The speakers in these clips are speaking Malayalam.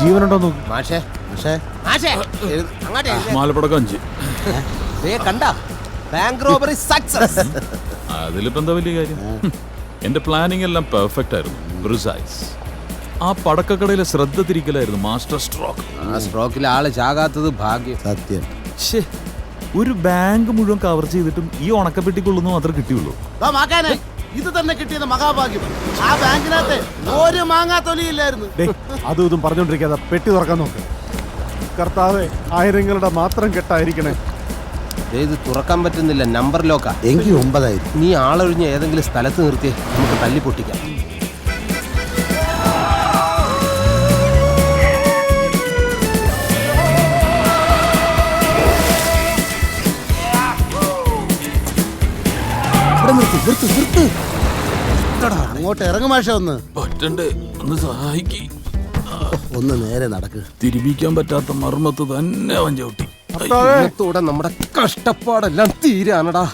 ജീവനുണ്ടോ നോക്ക്. മാലപ്പടക്കം 5 കണ്ട ബാങ്ക് റോബറി സക്സസ്. അതിലിപ്പോ എന്താ വലിയ കാര്യം? എന്റെ പ്ലാനിങ് എല്ലാം പെർഫെക്റ്റ് ആയിരുന്നു, പ്രിസൈസ്. ആ പടക്കക്കടയിലെ ശ്രദ്ധ തിരിക്കലായിരുന്നു മാസ്റ്റർ സ്ട്രോക്ക്. ആ സ്ട്രോക്കിൽ ആള് ചാകാത്തത് ഭാഗ്യം. സത്യം. ഒരു ബാങ്ക് മുഴുവൻ കവർ ചെയ്തിട്ടും ഈ ഉണക്കപ്പെട്ടിക്കൊള്ളുന്നു മാത്രമേ കിട്ടിയുള്ളൂ. ഇത് തന്നെ കിട്ടിയത് മഹാഭാഗ്യം. ആ ബാങ്കിനകത്ത് ഒരു മാങ്ങാത്തൊലിയില്ലായിരുന്നു. അതും ഇതും പറഞ്ഞോണ്ടിരിക്കാതെ പെട്ടി തുറക്കാൻ നോക്ക്. കർത്താവേ, ആയിരങ്ങളുടെ മാത്രം കെട്ടായിരിക്കണേ. ഇത് തുറക്കാൻ പറ്റുന്നില്ല, നമ്പർ ലോക്കാ. എനിക്ക് 9,000. നീ ആളൊഴിഞ്ഞ് ഏതെങ്കിലും സ്ഥലത്ത് നിർത്തി നമുക്ക് തല്ലി പൊട്ടിക്കാം. അങ്ങോട്ട് ഇറങ്ങും മാഷ. ഒന്ന് സഹായിക്ക്. ഒന്ന് നേരെ നടക്ക്. തിരിപ്പിക്കാൻ പറ്റാത്ത മർമ്മത്ത് തന്നെ അവൻ ചവിട്ടി. ഇന്നത്തോടെ നമ്മുടെ കഷ്ടപ്പാടെല്ലാം തീരാനടാ.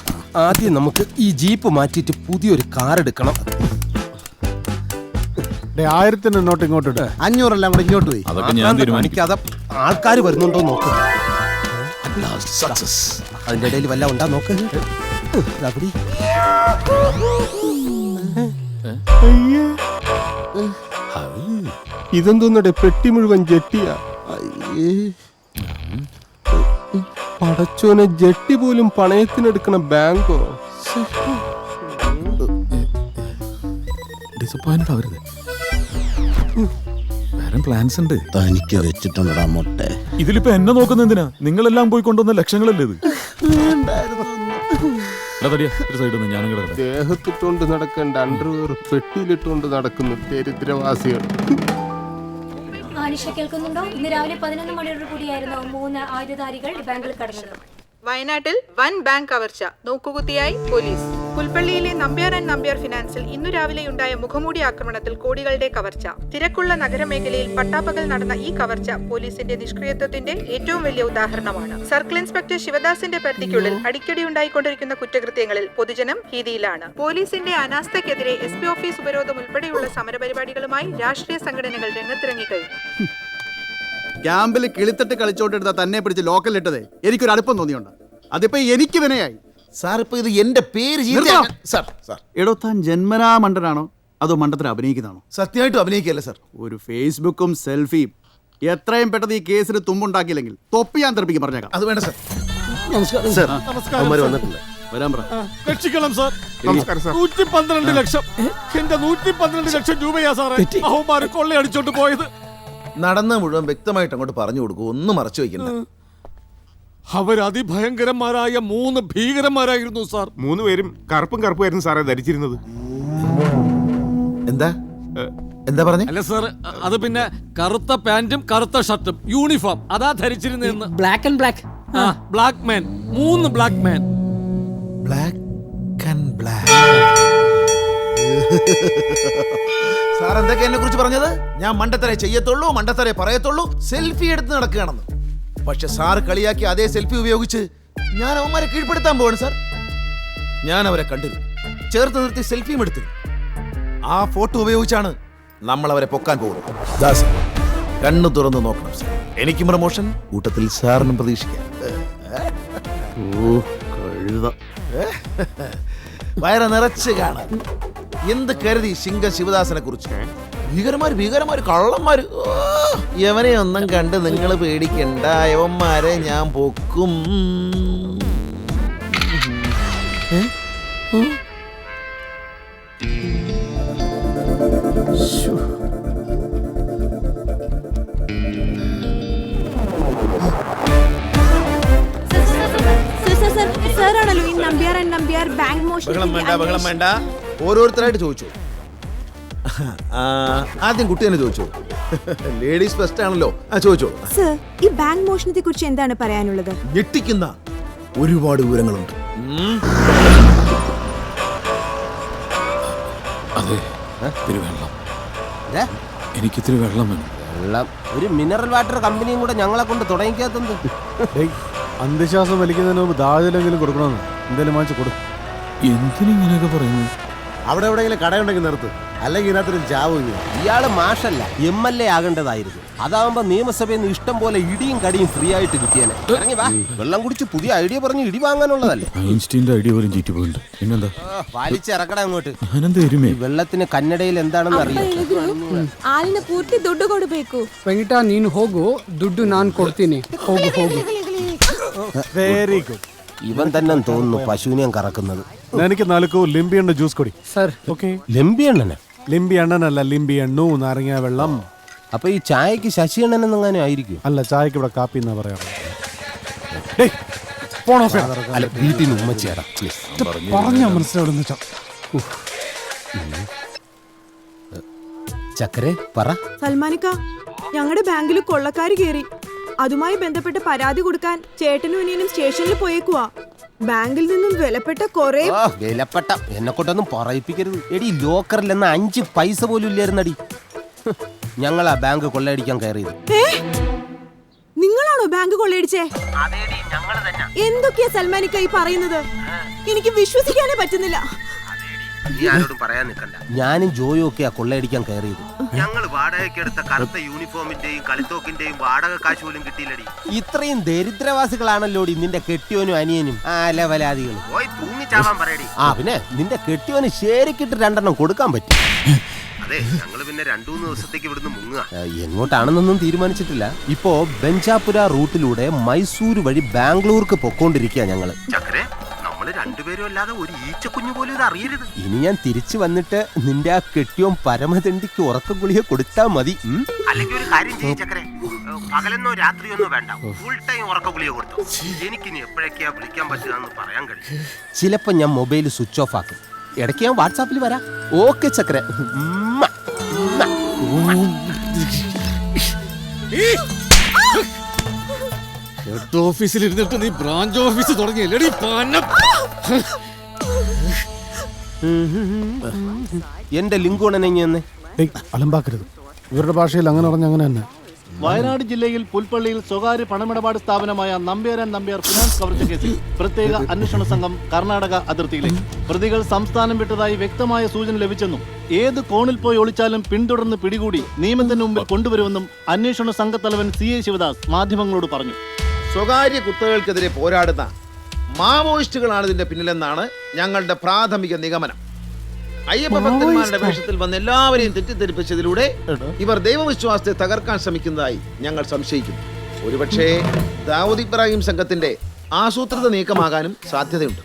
ആദ്യം നമുക്ക് ഈ ജീപ്പ് മാറ്റിയിട്ട് പുതിയൊരു കാർ എടുക്കണം. 1000 നോട്ട് ഇങ്ങോട്ട് ഇട്ട്. 500 എല്ലാം കൂടെ ഇങ്ങോട്ട് പോയി. അതൊക്കെ ഞാൻ തീരുമാനിക്കും. അത് ആൾക്കാർ വരുന്നുണ്ടോ നോക്ക്. അതിന്റെ ഇടയിൽ വല്ല ഉണ്ടാ നോക്ക്. ഇതെന്തോന്നടെ പെട്ടി മുഴുവൻ ജെട്ടിയാ. പടച്ചോനെ, ജെട്ടി പോലും പണയത്തിനെടുക്കണ ബാങ്കോ? ഡിസപ്പോയിന്റഡ് ആവരുത്. വേറെ പ്ലാൻസ് ഉണ്ട്. തനിക്ക് വെച്ചിട്ടുണ്ടടാ മുട്ട. ഇതിലിപ്പോ എന്നെ നോക്കുന്ന എന്തിനാ? നിങ്ങളെല്ലാം പോയി കൊണ്ടുവന്ന ലക്ഷങ്ങളല്ലേ ഇത്? ദേഹത്തിട്ടുകൊണ്ട് നടക്കേണ്ട അണ്ടർവെയർ പെട്ടിയിലിട്ടുകൊണ്ട് നടക്കുന്ന ദരിദ്രവാസികൾ. ആനിഷ കേൾക്കുന്നുണ്ടോ? ഇന്ന് രാവിലെ 11 മണിയോട് കൂടിയായിരുന്നു 3 ആയുധധാരികൾ ബാങ്കിൽ കടന്നത്. വയനാട്ടിൽ വൻ ബാങ്ക് കവർച്ച, നോക്കുകുത്തിയായി പോലീസ്. പുൽപ്പള്ളിയിലെ നമ്പ്യാർ ആൻഡ് നമ്പ്യാർ ഫിനാൻസിൽ ഇന്നു രാവിലെയുണ്ടായ മുഖംമൂടി ആക്രമണത്തിൽ കോടികളുടെ കവർച്ച. തിരക്കുള്ള നഗരമേഖലയിൽ പട്ടാപ്പകൽ നടന്ന ഈ കവർച്ച പോലീസിന്റെ നിഷ്ക്രിയത്വത്തിന്റെ ഏറ്റവും വലിയ ഉദാഹരണമാണ്. സർക്കിൾ ഇൻസ്പെക്ടർ ശിവദാസിന്റെ പരിധിക്കുള്ളിൽ അടിക്കടി ഉണ്ടായിക്കൊണ്ടിരിക്കുന്ന കുറ്റകൃത്യങ്ങളിൽ പൊതുജനം ഭീതിയിലാണ്. പോലീസിന്റെ അനാസ്ഥയ്ക്കെതിരെ SP ഓഫീസ് ഉപരോധം ഉൾപ്പെടെയുള്ള സമരപരിപാടികളുമായി രാഷ്ട്രീയ സംഘടനകൾ രംഗത്തിറങ്ങിക്കഴിഞ്ഞു. ക്യാമ്പിൽ കിളിത്തട്ട് കളിച്ചോട്ടെടുത്ത തന്നെ പിടിച്ച് ലോക്കലിട്ടതേ എനിക്കൊരു അടുപ്പം തോന്നിയുണ്ട്. അതിപ്പോ എനിക്ക് വിനയായി. സാർ, ഇപ്പൊ ഇത് എന്റെ പേര് എടോ, താൻ ജന്മനാ മണ്ടനാണോ അതോ മണ്ടത്തിന് അഭിനയിക്കുന്നതാണോ? സത്യമായിട്ടും അഭിനയിക്കല്ലേ സാർ. ഒരു ഫേസ്ബുക്കും സെൽഫിയും എത്രയും പെട്ടെന്ന് ഈ കേസിന് തുമ്പുണ്ടാക്കിയില്ലെങ്കിൽ തൊപ്പി ഞാൻ തെറിപ്പിക്കും, പറഞ്ഞേക്കാം. അത് വേണ്ട സാർ. നമസ്കാരം സാർ. വന്നിട്ടുണ്ട്. വരാൻ പറ. രക്ഷിക്കണം സാർ. നമസ്കാരം സാർ. 112 ലക്ഷം. എന്റെ 112 ലക്ഷം രൂപയാ സാറേ അവന്മാര് കൊള്ളയടിച്ചോണ്ട് പോയത്. നടന്ന മുഴുവൻ വ്യക്തമായിട്ട് അങ്ങോട്ട് പറഞ്ഞു കൊടുക്കൂ, ഒന്നും മറച്ചു വെക്കണ്ട. അവരതിഭയങ്കരന്മാരായ 3 ഭീകരന്മാരായിരുന്നു സാർ. 3 പേരും കറുപ്പായിരുന്നു സാറേ ധരിച്ചിരുന്നത്. എന്താ എന്താ പറഞ്ഞേ? അല്ല സാർ, അത് പിന്നെ കറുത്ത പാന്റും കറുത്ത ഷർട്ടും യൂണിഫോം അതാ ധരിച്ചിരുന്നെന്ന്. Black and black. Black man, 3 black man. Black and black. Sir എന്തൊക്കെ എന്നെ കുറിച്ച് പറഞ്ഞത്? ഞാൻ മണ്ടത്തരെ ചെയ്യത്തുള്ളൂ, മണ്ടത്തരെ പറയത്തുള്ളൂ, സെൽഫി എടുത്ത് നടക്കുകയാണെന്ന്. പക്ഷെ സാർ കളിയാക്കി അതേ സെൽഫി ഉപയോഗിച്ച് ഞാൻ അവന്മാരെ കീഴ്പ്പെടുത്താൻ പോവാണ് സാർ. ഞാൻ അവരെ കണ്ടിരുന്നു, ചേർത്ത് നിർത്തി സെൽഫിയും എടുത്തിരുന്നു. ആ ഫോട്ടോ ഉപയോഗിച്ചാണ് നമ്മൾ അവരെ പൊക്കാൻ പോകുന്നത്. ദാസ്, കണ്ണു തുറന്ന് നോക്കണം സാർ. എനിക്കും പ്രമോഷൻ, കൂട്ടത്തിൽ സാറിനും പ്രതീക്ഷിക്കാം. വയറ് നിറച്ച് കാണാൻ എന്ത് കരുതി ശിങ്ക ശിവദാസനെ കുറിച്ച്? ഭീകരന്മാര് കള്ളന്മാര്. യവനെ ഒന്നും കണ്ട് നിങ്ങൾ പേടിക്കണ്ട, യവന്മാരെ ഞാൻ പൊക്കും. ബഹളം വേണ്ട. ഓരോരുത്തരായിട്ട് ചോദിച്ചു. ആദ്യം കുട്ടി തന്നെ ചോദിച്ചു. ലേഡീസ് ഫസ്റ്റ് ആണല്ലോ. ചോദിച്ചോ. സർ, ഈ ബാങ്ക് മോഷണത്തെ കുറിച്ച് എന്താണ് പറയാനുള്ളത്? ഞെട്ടിക്കുന്ന ഒരുപാട് വിവരങ്ങളുണ്ട്. അതെ, എനിക്കിത്തിരി വെള്ളം വേണം. വെള്ളം? ഒരു മിനറൽ വാട്ടർ കമ്പനിയും കൂടെ ഞങ്ങളെ കൊണ്ട് തുടങ്ങിക്കാത്തത്. അന്ധവിശ്വാസം വലിക്കുന്നതിന് മുമ്പ് ദാഹജലെങ്കിലും കൊടുക്കണമെന്ന് എന്തായാലും വാങ്ങിച്ചു കൊടുക്കും. എന്തിനിങ്ങനെയൊക്കെ പറയുന്നു? അവിടെ എവിടെയെങ്കിലും കടയുണ്ടെങ്കിൽ നിർത്ത്. അല്ലെങ്കിൽ ഇതിനകത്തൊരു ചാവും. ഇയാള് മാഷല്ല, MLA ആകേണ്ടതായിരുന്നു. അതാവുമ്പോ നിയമസഭയിൽ നിന്ന് ഇഷ്ടം പോലെ ഇടിയും കടിയും ഫ്രീ ആയിട്ട് കിട്ടിയേനെ. ഇറങ്ങി വാ, വെള്ളം കുടിച്ച് പുതിയ ഐഡിയ പറഞ്ഞ് ഇടി വാങ്ങാനുള്ളതല്ലേ. ഐൻസ്റ്റീന്റെ ഐഡിയ പോലും ചീറ്റി പോയിട്ടുണ്ട്. പിന്നെന്താ വലിച്ചിറക്കട അങ്ങോട്ട്. ഞാനെന്താ എരുമേ? വെള്ളത്തിന് കന്നഡയിൽ എന്താണെന്ന് അറിയാം. ಆಲಿನ ಪೂರ್ತಿ ದುಡ್ಡು ಕೊಡಬೇಕು. വെങ്കിട്ട നീನು ಹೋಗು, ದುಡ್ಡು ನಾನು ಕೊಡ್ತೀನಿ. ಹೋಗು ಹೋಗು. Very good. ഇവൻ തന്നെ തോന്നുന്നു പശുവിനെയും കറക്കുന്നത്. എനിക്ക് നാലുക്കോ ലിംബി എണ്ണ ജ്യൂസ് കൊടി. Sir okay. ലെമ്പി എണ്ണനെ? ലിംബി എണ്ണനല്ല, ലിംബി എണ്ണു നാരങ്ങ വെള്ളം. അപ്പൊ ഈ ചായക്ക് ശശി എണ്ണൻ എന്നെങ്ങാനും ആയിരിക്കും. അല്ല, ചായക്ക് ഇവിടെ കാപ്പി എന്നാ പറയാറ്. അല്ല, വീട്ടിൽ നിന്ന് ഉമ്മച്ചേടാ പ്ലീസ്. പറഞ്ഞാ മനസ്സിലാവില്ലെന്ന് വെച്ചാ. ചക്കരെ പറ. സൽമാനിക്ക, ഞങ്ങളുടെ ബാങ്കിൽ കൊള്ളക്കാര് കയറി. അതുമായി ബന്ധപ്പെട്ട് പരാതി കൊടുക്കാൻ ചേട്ടനും അനിയനും സ്റ്റേഷനിൽ പോയേക്കുവാ. ബാങ്കിൽ നിന്നും വിലപ്പെട്ട കൊറേ വിലപ്പെട്ട എന്നെ കൊണ്ടൊന്നും പറയിപ്പിക്കരുത്. എടി, ലോക്കറിൽ എന്ന 5 പൈസ പോലും ഇല്ലായിരുന്നടി. ഞങ്ങളാ ബാങ്ക് കൊള്ളയടിക്കാൻ കയറിയത്. നിങ്ങളാണോ ബാങ്ക് കൊള്ളയടിച്ചേ? എന്തൊക്കെയാ സൽമാനിക്ക ഈ പറയുന്നത്? എനിക്ക് വിശ്വസിക്കാനേ പറ്റുന്നില്ല. പറയാൻ നിൽക്കണ്ട. ഞാനും ജോയും ഒക്കെയാ കൊള്ളയടിക്കാൻ കയറിയത്. ഞങ്ങൾ വാടകയ്ക്കെടുത്ത കറുത്ത യൂണിഫോമിന്റെയും കളിത്തോക്കിന്റെയും വാടക കാശ് പോലും കിട്ടിയില്ലടി. ഇത്രയും ദരിദ്രവാസികളാണല്ലോടി നിന്റെ കെട്ടിയോനും അനിയനും. അലവലാദികൾ. പിന്നെ നിന്റെ കെട്ടിയോന് ശരിക്കിട്ട് 2 കൊടുക്കാൻ പറ്റും. അതെ, ഞങ്ങള് പിന്നെ 2-3 ദിവസത്തേക്ക് ഇവിടുന്ന് മുങ്ങുക. എങ്ങോട്ടാണെന്നൊന്നും തീരുമാനിച്ചിട്ടില്ല. ഇപ്പോ ബെഞ്ചാപുര റൂട്ടിലൂടെ മൈസൂര് വഴി ബാംഗ്ലൂർക്ക് പൊക്കോണ്ടിരിക്കുക ഞങ്ങള്. രണ്ടുപേരും അല്ലാതെ ഒരു ഈച്ചക്കുഞ്ഞു പോലും ഇത് അറിയരുത്. ഇനി ഞാൻ തിരിച്ചു വന്നിട്ട് നിന്റെ ആ കെട്ടിയോൻ പരമതണ്ടിക്ക് ഉറക്ക ഗുളിക കൊടുത്താ മതി. അല്ലെങ്കിൽ ഒരു കാര്യം ചെയ്യ് ചക്കരെ, പകലെന്നോ രാത്രിയൊന്നോ വേണ്ട, ഫുൾ ടൈം ഉറക്ക ഗുളിക കൊടുത്തു. എനിക്കിനി എപ്പോഴൊക്കെയാ വിളിക്കാൻ പറ്റുക പറയാൻ കഴിയും. ചിലപ്പോ ഞാൻ മൊബൈൽ സ്വിച്ച് ഓഫ് ആക്കും. ഇടയ്ക്ക് ഞാൻ വാട്സാപ്പിൽ വരാം. ഓക്കെ ചക്കരെ. ഹെഡ് ഓഫീസിൽ ഇരുന്നിട്ട് നീ ബ്രാഞ്ച് ഓഫീസ് തുടങ്ങിയല്ലേടി? എന്റെ ലിങ്കുണനെ അലമ്പാക്കരുത്. ഇവരുടെ ഭാഷയിൽ അങ്ങനെ പറഞ്ഞ അങ്ങനെ തന്നെ. വയനാട് ജില്ലയിൽ പുൽപ്പള്ളിയിൽ സ്വകാര്യ പണമിടപാട് സ്ഥാപനമായ നമ്പ്യാർ ആൻഡ് നമ്പ്യാർ ഫിനാൻസ് കവർച്ച കേസിൽ പ്രത്യേക അന്വേഷണ സംഘം കർണാടക അതിർത്തിയിലേക്ക്. പ്രതികൾ സംസ്ഥാനം വിട്ടതായി വ്യക്തമായ സൂചന ലഭിച്ചെന്നും ഏത് കോണിൽ പോയി ഒളിച്ചാലും പിന്തുടർന്ന് പിടികൂടി നിയമത്തിന് മുമ്പിൽ കൊണ്ടുവരുമെന്നും അന്വേഷണ സംഘത്തലവൻ CA ശിവദാസ് മാധ്യമങ്ങളോട് പറഞ്ഞു. സ്വകാര്യ കുത്തകൾക്കെതിരെ പോരാടുന്ന മാവോയിസ്റ്റുകളാണ് ഇതിന്റെ പിന്നിലെന്നാണ് ഞങ്ങളുടെ പ്രാഥമിക നിഗമനം. അയ്യപ്പ ഭക്തന്മാരുടെ വേഷത്തിൽ വന്ന് എല്ലാവരെയും തെറ്റിദ്ധരിപ്പിച്ചതിലൂടെ ഇവർ ദൈവവിശ്വാസത്തെ തകർക്കാൻ ശ്രമിക്കുന്നതായി ഞങ്ങൾ സംശയിക്കുന്നു. ഒരുപക്ഷേ ദാവൂദ് ഇബ്രാഹിം സംഘത്തിന്റെ ആസൂത്രിത നീക്കമാകാനും സാധ്യതയുണ്ട്.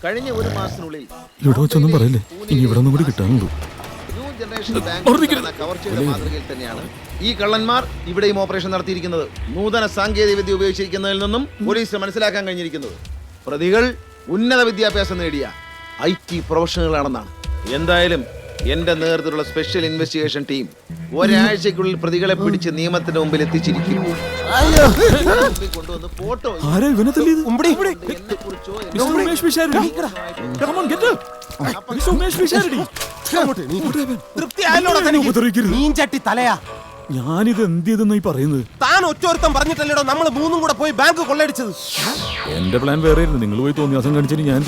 കഴിഞ്ഞ 1 മാസത്തിനുള്ളിൽ ന്യൂ ജനറേഷൻ ബാങ്ക് എന്ന കവർച്ചയുടെ മാതൃകയിൽ തന്നെയാണ് ഈ കള്ളന്മാർ ഇവിടെയും ഓപ്പറേഷൻ നടത്തിയിരിക്കുന്നത്. നൂതന സാങ്കേതിക വിദ്യ ഉപയോഗിച്ചിരിക്കുന്നതിൽ നിന്നും പോലീസിന് മനസ്സിലാക്കാൻ കഴിഞ്ഞിരിക്കുന്നത് പ്രതികൾ ഉന്നത വിദ്യാഭ്യാസം നേടിയ IT പ്രൊഫഷണലുകളാണെന്നാണ്. എന്തായാലും എന്റെ നേതൃത്വത്തിലുള്ള സ്പെഷ്യൽ ഇൻവെസ്റ്റിഗേഷൻ ടീം ഒരാഴ്ചക്കുള്ളിൽ പ്രതികളെ പിടിച്ച് നിയമത്തിന്റെ മുമ്പിൽ എത്തിച്ചിരിക്കും. കൊണ്ടുവന്ന് ഫോട്ടോ മീൻചട്ടി തലയാ. ഞാനിത് എന്ത് ചെയ്തെന്നായി പറയുന്നത്? താൻ ഒറ്റൊരുത്തം പറഞ്ഞിട്ടല്ലേടോ നമ്മൾ 3 കൂടെ പോയി ബാങ്ക് കൊള്ളയടിച്ചത്. എന്റെ പ്ലാൻ വേറെ ആയിരുന്നു. നിങ്ങൾ പോയി തോന്നിയാസം കാണിച്ചിട്ട് ഞാൻ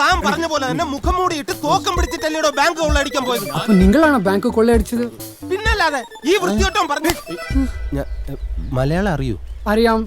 താൻ പറഞ്ഞ പോലെ തന്നെ മുഖം മൂടിയിട്ട് തോക്കം പിടിച്ചിട്ടല്ലേടോ ബാങ്ക് കൊള്ളയടിക്കാൻ പോയത്. അപ്പൊ നിങ്ങളാണ് ബാങ്ക് കൊള്ളയടിച്ചത്? പിന്നല്ലാതെ. ഈ വൃത്തിയോട്ടം പറഞ്ഞു. മലയാളം അറിയൂ? അറിയാം.